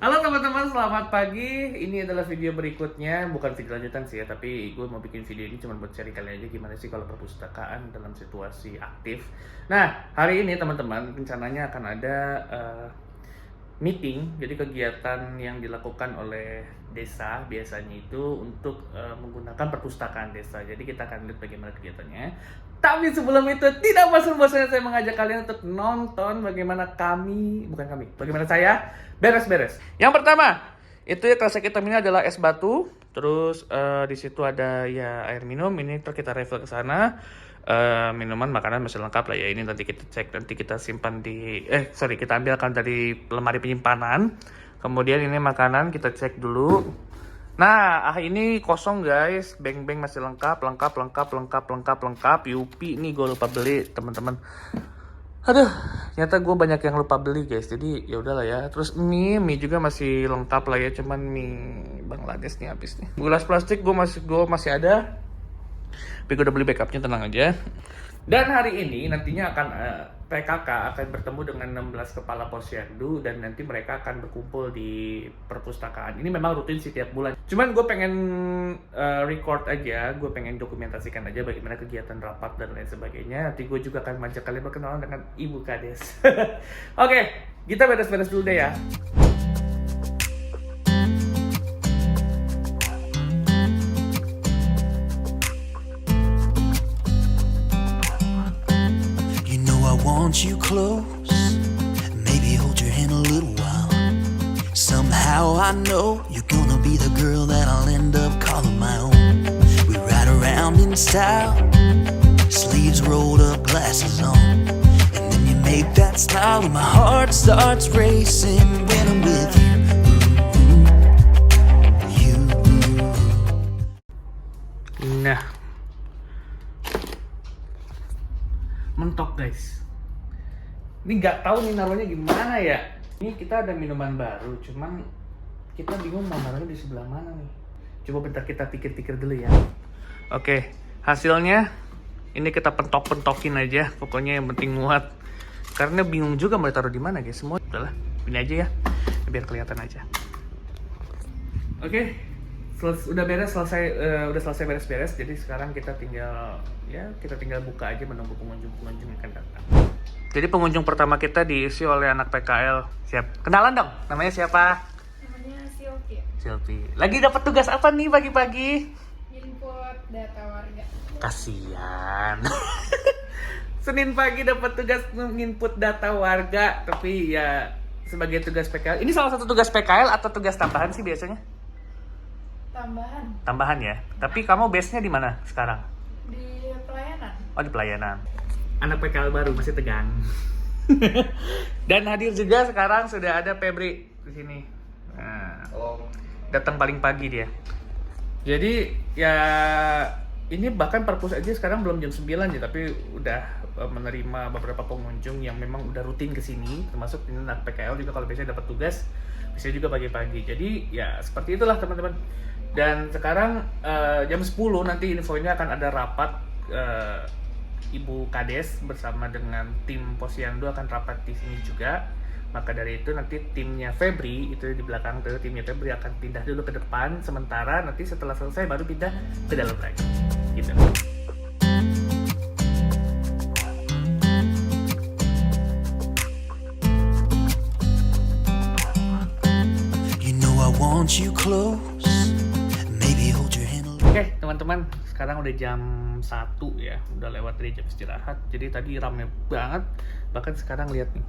Halo teman-teman, selamat pagi. Ini adalah video berikutnya, bukan video lanjutan sih ya, tapi gue mau bikin video ini cuma buat cari kalian aja gimana sih kalau perpustakaan dalam situasi aktif. Nah, hari ini teman-teman rencananya akan ada meeting, jadi kegiatan yang dilakukan oleh desa biasanya itu untuk menggunakan perpustakaan desa. Jadi kita akan lihat bagaimana kegiatannya. Tapi sebelum itu tidak bosan-bosannya saya mengajak kalian untuk nonton bagaimana bagaimana saya beres-beres. Yang pertama, itu ya kresek hitam ini adalah es batu. Terus di situ ada ya air minum. Ini terus kita refill ke sana. Minuman, makanan masih lengkap lah ya. Ini nanti kita cek, nanti kita simpan di kita ambilkan dari lemari penyimpanan. Kemudian ini makanan kita cek dulu. Nah, ini kosong guys. Beng-beng masih lengkap. Yupi nih gue lupa beli, teman-teman. Aduh, ternyata gue banyak yang lupa beli guys. Jadi ya udahlah ya. Terus mie juga masih lengkap lah ya. Cuman mie Bangladesh nih habis nih. Gelas plastik gue masih ada. Tapi gue udah beli backupnya, tenang aja. Dan hari ini nantinya akan PKK akan bertemu dengan 16 kepala posyandu dan nanti mereka akan berkumpul di perpustakaan. Ini memang rutin setiap bulan. Cuman gue pengen record aja, gue pengen dokumentasikan aja bagaimana kegiatan rapat dan lain sebagainya. Nanti gue juga akan mengajak kalian berkenalan dengan Ibu Kades. Oke, kita beres-beres dulu deh ya. Want you close, maybe hold your hand a little while. Somehow I know you're gonna be the girl that I'll end up calling my own. We ride around in style, sleeves rolled up, glasses on, and then you make that smile and my heart starts racing when I'm with you. Nah, mentok guys. Ini nggak tahu nih naruhnya gimana ya. Ini kita ada minuman baru, cuman kita bingung mau naruhnya di sebelah mana nih. Coba bentar kita pikir-pikir dulu ya. Oke, hasilnya ini kita pentok-pentokin aja. Pokoknya yang penting muat. Karena bingung juga mau taruh di mana guys. Semua udahlah, ini aja ya. Biar kelihatan aja. Oke, udah selesai beres-beres. Jadi sekarang kita tinggal buka aja menunggu pengunjung yang akan datang. Jadi pengunjung pertama kita diisi oleh anak PKL. Siap. Kenalan dong. Namanya siapa? Namanya Silvi. Silvi. Lagi dapat tugas apa nih pagi-pagi? Input data warga. Kasian. Senin pagi dapat tugas input data warga, tapi ya sebagai tugas PKL. Ini salah satu tugas PKL atau tugas tambahan sih biasanya? Tambahan Tambahan ya. Tapi kamu base-nya di mana sekarang? di pelayanan. Oh, di pelayanan. Anak PKL baru masih tegang. Dan hadir juga sekarang sudah ada Febri di sini. Nah, datang paling pagi dia. Jadi ya ini bahkan perpus aja sekarang belum jam 9 ya, tapi udah menerima beberapa pengunjung yang memang udah rutin ke sini, termasuk ini anak PKL juga kalau biasanya dapat tugas bisa juga pagi-pagi. Jadi ya seperti itulah teman-teman. Dan sekarang jam 10 nanti infonya akan ada rapat Ibu Kades bersama dengan tim Posyandu akan rapat di sini juga. Maka dari itu nanti timnya Febri itu di belakang tuh, timnya Febri akan pindah dulu ke depan sementara, nanti setelah selesai baru pindah ke dalam lagi. Gitu. You know I want you close, maybe hold your hand a little. Oke, teman-teman, sekarang udah jam 1 ya, udah lewat dari jam istirahat. Jadi tadi rame banget, bahkan sekarang lihat nih,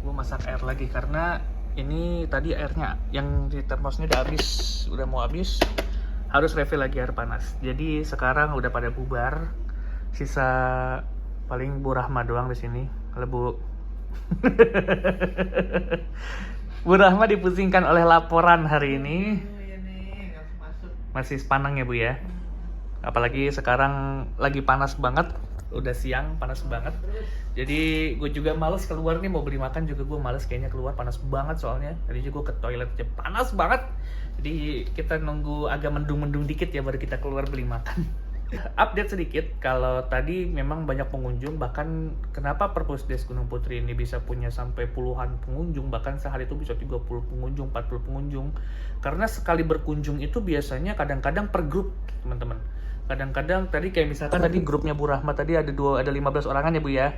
gue masak air lagi karena ini tadi airnya yang di termosnya udah mau habis, harus refill lagi air panas. Jadi sekarang udah pada bubar, sisa paling Bu Rahma doang di sini. Halo Bu. Bu Rahma dipusingkan oleh laporan hari ini. Masih sepanang ya Bu ya. Apalagi sekarang lagi panas banget, udah siang panas banget. Jadi gue juga males keluar nih, mau beli makan juga gue males kayaknya keluar, panas banget soalnya. Tadi juga gue ke toilet aja panas banget. Jadi kita nunggu agak mendung-mendung dikit ya baru kita keluar beli makan. Update sedikit, kalau tadi memang banyak pengunjung, bahkan kenapa Purpose Days Gunung Putri ini bisa punya sampai puluhan pengunjung, bahkan sehari itu bisa 30 pengunjung, 40 pengunjung. Karena sekali berkunjung itu biasanya kadang-kadang per grup, teman-teman. Kadang-kadang tadi kayak misalkan tadi grupnya Bu Rahma tadi ada 15 orangan ya Bu ya.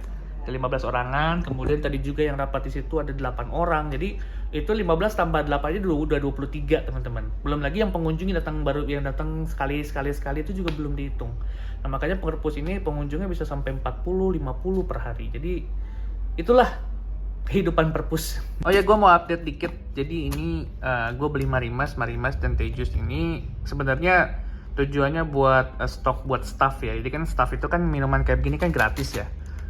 Ada 15 orangan, kemudian tadi juga yang rapat di situ ada 8 orang. Jadi itu 15 tambah 8 aja udah 23 teman-teman. Belum lagi yang pengunjung yang datang sekali itu juga belum dihitung. Nah, makanya Purpose ini pengunjungnya bisa sampai 40, 50 per hari. Jadi itulah kehidupan Purpose. Oh ya, gue mau update dikit. Jadi ini gue beli Marimas dan Tejus ini sebenarnya tujuannya buat stok buat staff ya. Jadi kan staff itu kan minuman kayak gini kan gratis ya.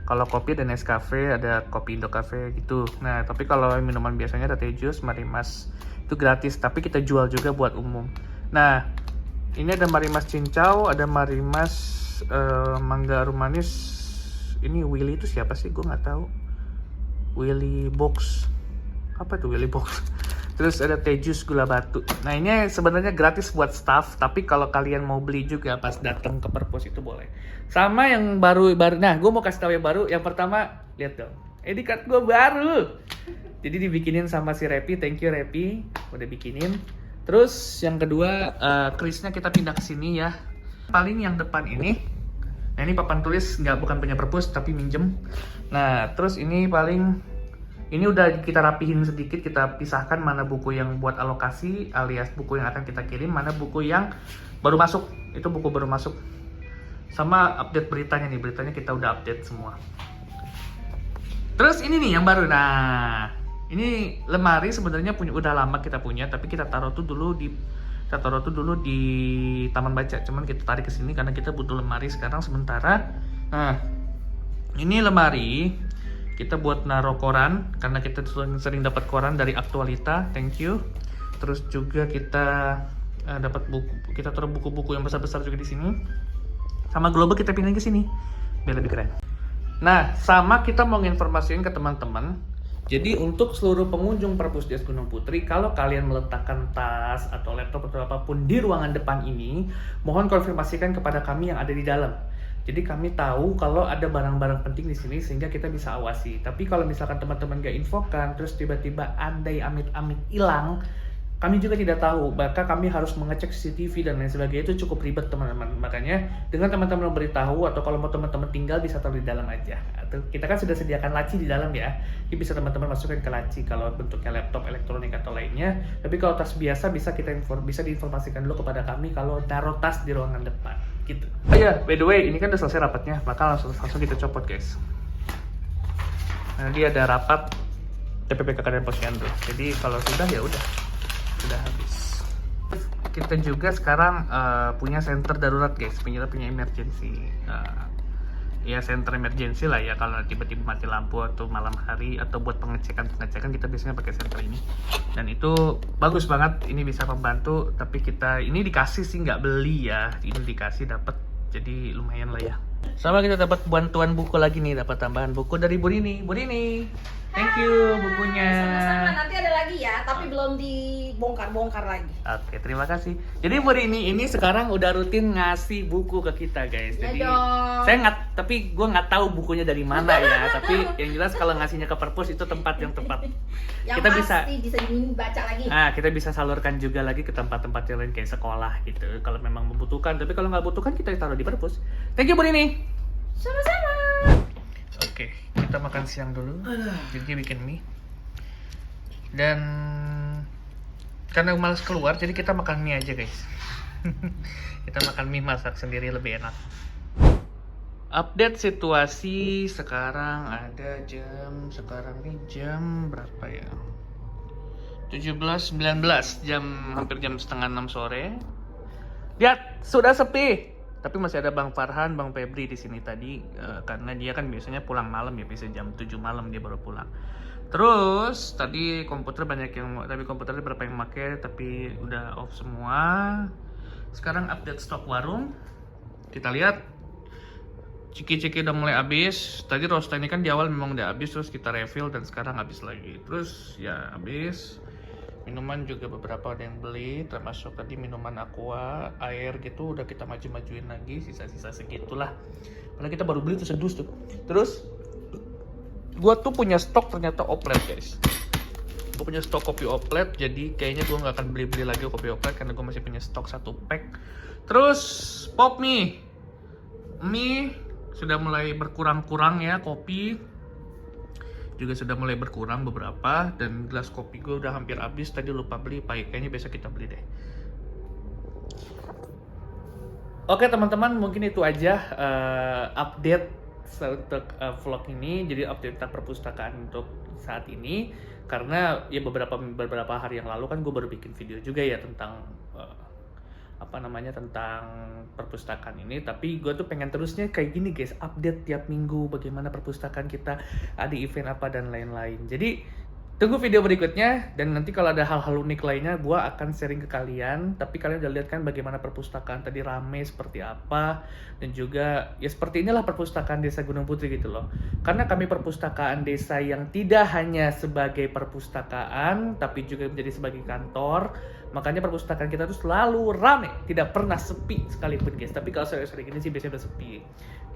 Kalau kopi ada Nescafe, ada kopi Indo Cafe gitu. Nah, tapi kalau minuman biasanya ada Tejus, Marimas itu gratis, tapi kita jual juga buat umum. Nah, ini ada Marimas Cincau, ada Marimas Mangga Arum Manis. Ini Willy itu siapa sih? Gue nggak tahu. Willy Box. Apa tuh Willy Box? Terus ada Tejus Gula Batu. Nah, ini sebenarnya gratis buat staff, tapi kalau kalian mau beli juga pas datang ke Purpose itu boleh. Sama yang baru. Nah, gue mau kasih tahu yang baru. Yang pertama, lihat dong. ID card gue baru. Jadi dibikinin sama si Repi. Thank you Repi, udah bikinin. Terus yang kedua, krisnya kita pindah ke sini ya. Paling yang depan ini. Nah, ini papan tulis bukan punya Purpose tapi minjem. Nah, terus ini paling ini udah kita rapihin sedikit, kita pisahkan mana buku yang buat alokasi alias buku yang akan kita kirim, mana buku yang baru masuk. Itu buku baru masuk. Sama update beritanya nih, beritanya kita udah update semua. Terus ini nih yang baru. Nah, ini lemari sebenarnya udah lama kita punya, tapi kita taruh tuh dulu di Taman Baca. Cuman kita tarik ke sini karena kita butuh lemari sekarang sementara. Nah, ini lemari kita buat naruh koran karena kita sering dapat koran dari Aktualita, thank you. Terus juga kita dapat buku, kita taruh buku-buku yang besar-besar juga di sini. Sama global kita pindahin ke sini biar lebih keren. Nah, sama kita mau nginformasiin ke teman-teman. Jadi untuk seluruh pengunjung Purpose Days Gunung Putri, kalau kalian meletakkan tas atau laptop atau apapun di ruangan depan ini, mohon konfirmasikan kepada kami yang ada di dalam. Jadi kami tahu kalau ada barang-barang penting di sini sehingga kita bisa awasi. Tapi kalau misalkan teman-teman gak infokan, terus tiba-tiba andai amit-amit hilang, kami juga tidak tahu. Maka kami harus mengecek CCTV dan lain sebagainya, itu cukup ribet teman-teman. Makanya dengan teman-teman memberitahu atau kalau mau teman-teman tinggal bisa taruh di dalam aja. Atau kita kan sudah sediakan laci di dalam ya. Jadi bisa teman-teman masukkan ke laci kalau bentuknya laptop, elektronik atau lainnya. Tapi kalau tas biasa bisa diinformasikan dulu kepada kami kalau taruh tas di ruangan depan. Gitu. Oh iya, by the way, ini kan udah selesai rapatnya, maka langsung kita copot guys. Nah, dia ada rapat TPP KKN Posyandu. Jadi kalau sudah ya udah habis. Kita juga sekarang punya center darurat guys, punya emergency. Ya center emergency lah ya, kalau tiba-tiba mati lampu atau malam hari atau buat pengecekan kita biasanya pakai center ini. Dan itu bagus banget, ini bisa membantu. Tapi kita ini dikasih sih, nggak beli ya, ini dikasih dapat, jadi lumayan lah ya. Sama kita dapat bantuan buku lagi nih, dapat tambahan buku dari Bu Rini. Thank you bukunya. Sama-sama, nanti ada lagi ya, tapi belum dibongkar lagi. Oke, terima kasih. Jadi Bu Rini ini sekarang udah rutin ngasih buku ke kita guys. Ya Jadi dong. tapi gue nggak tahu bukunya dari mana ya. Tapi yang jelas kalau ngasihnya ke Purpose itu tempat yang tepat. Yang Kita pasti bisa dibaca lagi. Nah, kita bisa salurkan juga lagi ke tempat-tempat yang lain kayak sekolah gitu. Kalau memang membutuhkan, tapi kalau nggak butuhkan kita taruh di Purpose. Thank you Bu Rini. Sama-sama. Oke, kita makan siang dulu. Jadi bikin mie. Dan karena malas keluar, jadi kita makan mie aja guys. Kita makan mie masak sendiri lebih enak. Update situasi sekarang ada sekarang nih jam berapa ya? 17.19, hampir jam setengah 6 sore. Lihat, sudah sepi. Tapi masih ada Bang Farhan, Bang Febri di sini tadi karena dia kan biasanya pulang malam ya, biasanya jam 7 malam dia baru pulang. Terus tadi komputernya berapa yang pakai tapi udah off semua. Sekarang update stok warung. Kita lihat ciki-ciki udah mulai habis. Tadi rosta ini kan di awal memang udah habis, terus kita refill dan sekarang habis lagi. Terus ya habis. Minuman juga beberapa ada yang beli, termasuk tadi minuman aqua, air gitu udah kita maju-majuin lagi, sisa-sisa segitulah. Padahal kita baru beli tuh sedus tuh. Terus gua tuh punya stok ternyata oplet guys. Gue punya stok kopi oplet, jadi kayaknya gue nggak akan beli-beli lagi kopi oplet karena gue masih punya stok 1 pack. Terus pop mie sudah mulai berkurang-kurang ya, kopi juga sudah mulai berkurang beberapa, dan gelas kopi gue udah hampir habis, tadi lupa beli, kayaknya besok kita beli deh. Oke teman-teman, mungkin itu aja update untuk vlog ini. Jadi update tentang perpustakaan untuk saat ini, karena ya beberapa hari yang lalu kan gue baru bikin video juga ya tentang tentang perpustakaan ini. Tapi gue tuh pengen terusnya kayak gini guys, update tiap minggu bagaimana perpustakaan kita, ada event apa dan lain-lain. Jadi tunggu video berikutnya, dan nanti kalau ada hal-hal unik lainnya gue akan sharing ke kalian. Tapi kalian udah lihat kan bagaimana perpustakaan tadi rame seperti apa, dan juga ya seperti inilah perpustakaan Desa Gunung Putri gitu loh. Karena kami perpustakaan desa yang tidak hanya sebagai perpustakaan tapi juga menjadi sebagai kantor, makanya perpustakaan kita tuh selalu rame, tidak pernah sepi sekalipun guys. Tapi kalau sore-sore gini sih biasanya udah sepi.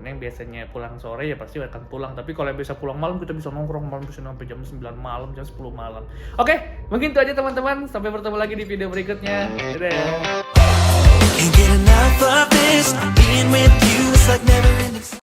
Yang biasanya pulang sore ya pasti akan pulang, tapi kalau yang bisa pulang malam kita bisa nongkrong malam bisa sampai jam 9 malam, jam 10 malam. Oke, mungkin itu aja teman-teman, sampai bertemu lagi di video berikutnya. Dadah. Can't get enough of this. Being with you is like never ending.